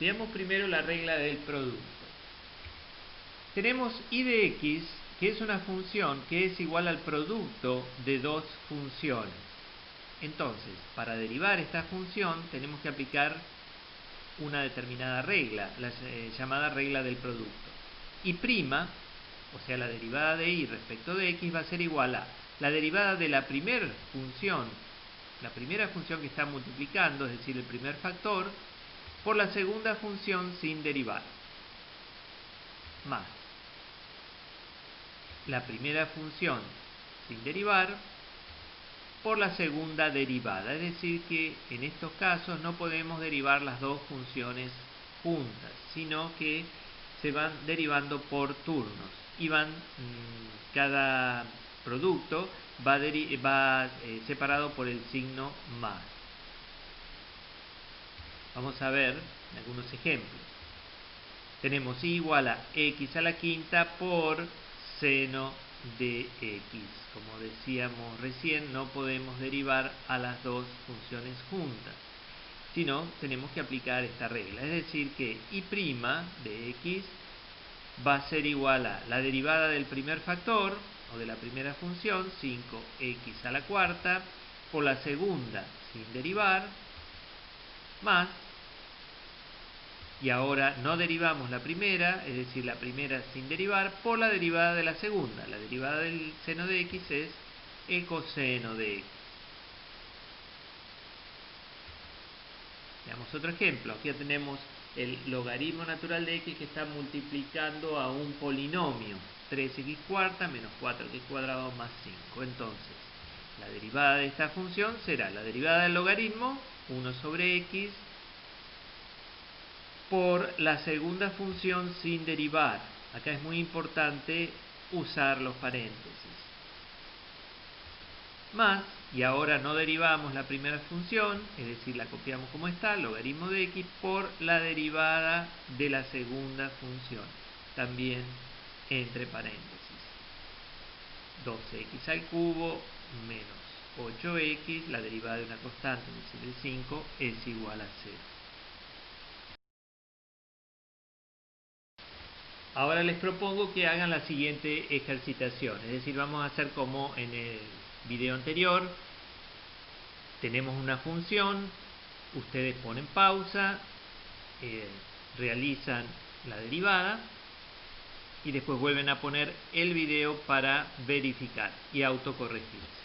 Veamos primero la regla del producto. Tenemos y de x, que es una función que es igual al producto de dos funciones. Entonces, para derivar esta función tenemos que aplicar una determinada regla, la llamada regla del producto. Y prima, o sea la derivada de y respecto de x, va a ser igual a la derivada de la primera función que está multiplicando, es decir, el primer factor, por la segunda función sin derivar, más la primera función sin derivar por la segunda derivada. Es decir, que en estos casos no podemos derivar las dos funciones juntas, sino que se van derivando por turnos y cada producto va separado por el signo más. Vamos a ver algunos ejemplos. Tenemos y igual a x a la quinta por seno de x. Como decíamos recién, no podemos derivar a las dos funciones juntas, sino tenemos que aplicar esta regla. Es decir, que y' de x va a ser igual a la derivada del primer factor, o de la primera función, 5x a la cuarta, por la segunda sin derivar, más, y ahora no derivamos la primera, es decir, la primera sin derivar, por la derivada de la segunda. La derivada del seno de x es el coseno de x. Veamos otro ejemplo. Aquí ya tenemos el logaritmo natural de x que está multiplicando a un polinomio. 3x cuarta menos 4x cuadrado más 5. Entonces, la derivada de esta función será la derivada del logaritmo, 1 sobre x, por la segunda función sin derivar. Acá es muy importante usar los paréntesis. Más, y ahora no derivamos la primera función, es decir, la copiamos como está, logaritmo de x, por la derivada de la segunda función, también entre paréntesis. 12x al cubo menos 8x, la derivada de una constante, es decir, el 5, es igual a 0. Ahora les propongo que hagan la siguiente ejercitación, es decir, vamos a hacer como en el video anterior. Tenemos una función, ustedes ponen pausa, realizan la derivada y después vuelven a poner el video para verificar y autocorregirse.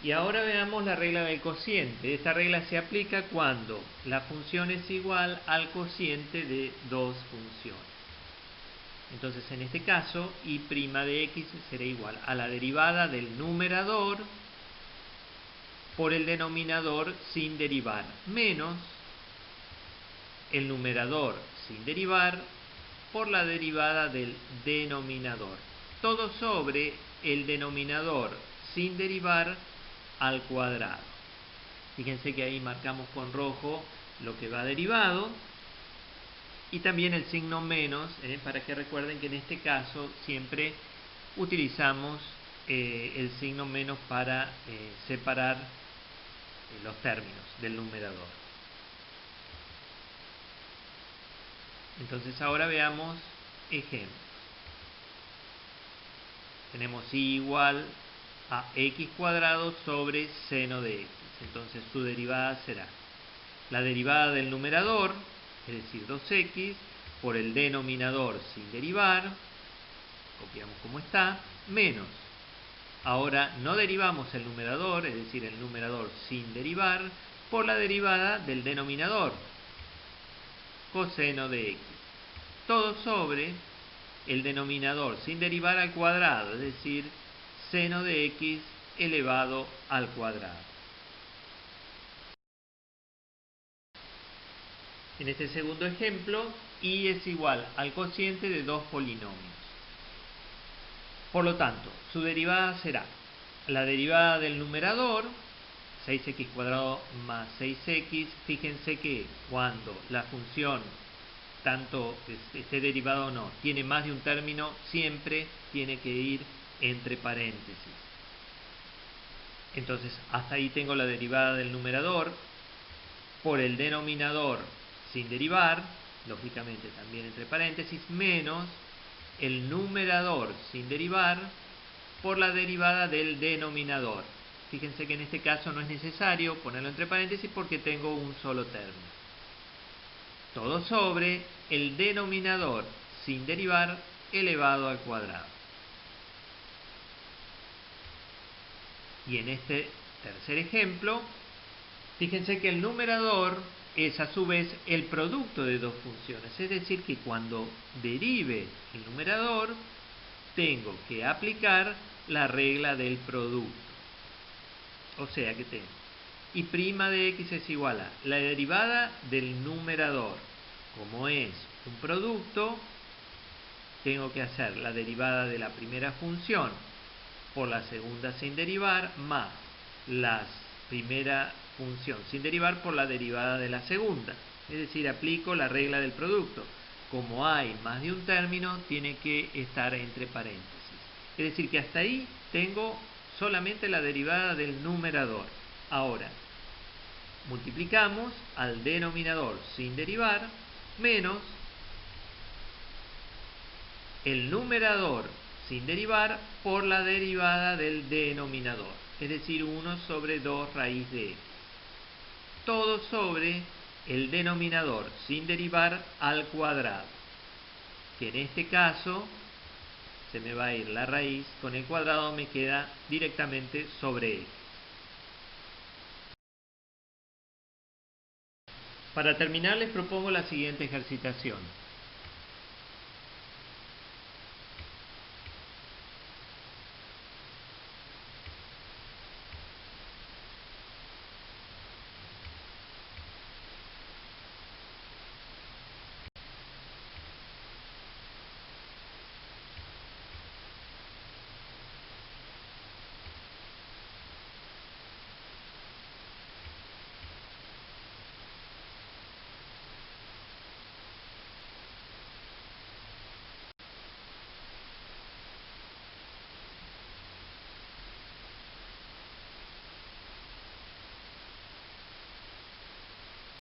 Y ahora veamos la regla del cociente. Esta regla se aplica cuando la función es igual al cociente de dos funciones. Entonces, en este caso, y' de x será igual a la derivada del numerador por el denominador sin derivar, menos el numerador sin derivar por la derivada del denominador. Todo sobre el denominador sin derivar al cuadrado. Fíjense que ahí marcamos con rojo lo que va derivado y también el signo menos, para que recuerden que en este caso siempre utilizamos el signo menos para separar los términos del numerador. Entonces ahora veamos ejemplos. Tenemos y igual a x cuadrado sobre seno de x. Entonces su derivada será la derivada del numerador, es decir, 2x, por el denominador sin derivar, copiamos como está, menos. Ahora no derivamos el numerador, es decir, el numerador sin derivar, por la derivada del denominador, coseno de x. Todo sobre el denominador sin derivar al cuadrado, es decir, seno de x elevado al cuadrado. En este segundo ejemplo, y es igual al cociente de dos polinomios. Por lo tanto, su derivada será la derivada del numerador, 6x cuadrado más 6x. Fíjense que cuando la función, tanto esté derivada o no, tiene más de un término, siempre tiene que ir entre paréntesis. Entonces, hasta ahí tengo la derivada del numerador por el denominador sin derivar, lógicamente también entre paréntesis, menos el numerador sin derivar por la derivada del denominador. Fíjense que en este caso no es necesario ponerlo entre paréntesis porque tengo un solo término. Todo sobre el denominador sin derivar elevado al cuadrado. Y en este tercer ejemplo, fíjense que el numerador es a su vez el producto de dos funciones. Es decir, que cuando derive el numerador, tengo que aplicar la regla del producto. O sea que tengo y' de x es igual a la derivada del numerador. Como es un producto, tengo que hacer la derivada de la primera función por la segunda sin derivar, más la primera función sin derivar por la derivada de la segunda. Es decir, aplico la regla del producto. Como hay más de un término, tiene que estar entre paréntesis. Es decir, que hasta ahí tengo solamente la derivada del numerador. Ahora, multiplicamos al denominador sin derivar menos el numerador sin derivar por la derivada del denominador, es decir, 1 sobre 2 raíz de x. Todo sobre el denominador sin derivar al cuadrado, que en este caso se me va a ir la raíz, con el cuadrado me queda directamente sobre x. Para terminar les propongo la siguiente ejercitación.